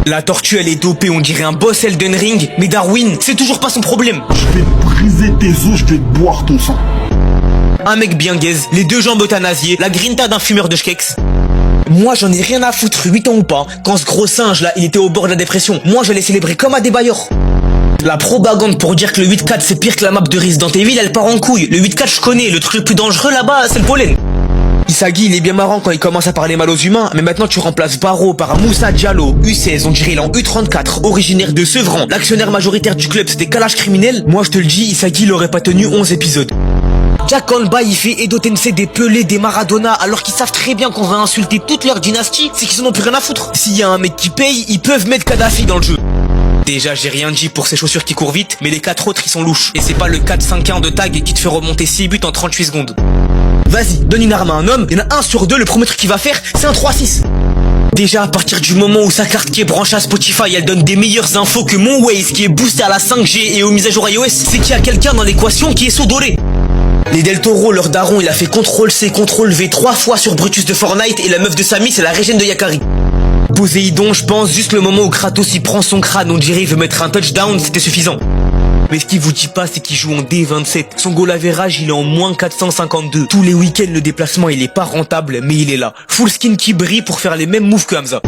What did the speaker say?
La tortue elle est dopée, on dirait un boss Elden Ring, mais Darwin, c'est toujours pas son problème. Je vais te briser tes os, je vais te boire ton sang. Un mec bien gaze, les deux jambes euthanasiées, la grinta d'un fumeur de schkeks. Moi j'en ai rien à foutre, 8 ans ou pas, quand ce gros singe là il était au bord de la dépression, moi je l'ai célébré comme à des bailleurs. La propagande pour dire que le 8-4 c'est pire que la map de Resident Evil, elle part en couille. Le 8-4 je connais, le truc le plus dangereux là-bas c'est le pollen. Isagi il est bien marrant quand il commence à parler mal aux humains, mais maintenant tu remplaces Barreau par Moussa Diallo, U16, on dirait il est en U34, originaire de Sevran, l'actionnaire majoritaire du club c'est des calages criminels. Moi je te le dis, Isagi il aurait pas tenu 11 épisodes. Jack Konba il fait Edo Tensei des Pelé, des Maradona, alors qu'ils savent très bien qu'on va insulter toute leur dynastie, c'est qu'ils en ont plus rien à foutre. S'il y a un mec qui paye, ils peuvent mettre Kadhafi dans le jeu. Déjà j'ai rien dit pour ces chaussures qui courent vite, mais les 4 autres ils sont louches. Et c'est pas le 4-5-1 de tag qui te fait remonter 6 buts en 38 secondes. Vas-y, donne une arme à un homme, il y en a un sur deux, le premier truc qu'il va faire, c'est un 3-6. Déjà à partir du moment où sa carte qui est branchée à Spotify, elle donne des meilleures infos que mon Waze qui est boosté à la 5G et aux mises à jour iOS, c'est qu'il y a quelqu'un dans l'équation qui est saut-doré. Les Del Toro, leur daron, il a fait CTRL-C, CTRL-V 3 fois sur Brutus de Fortnite et la meuf de Samy c'est la régène de Yakari. Poséidon, je pense, juste le moment où Kratos y prend son crâne, on dirait il veut mettre un touchdown, c'était suffisant. Mais ce qu'il vous dit pas, c'est qu'il joue en D27. Son goal average, il est en moins 452. Tous les week-ends, le déplacement, il est pas rentable, mais il est là. Full skin qui brille pour faire les mêmes moves que Hamza.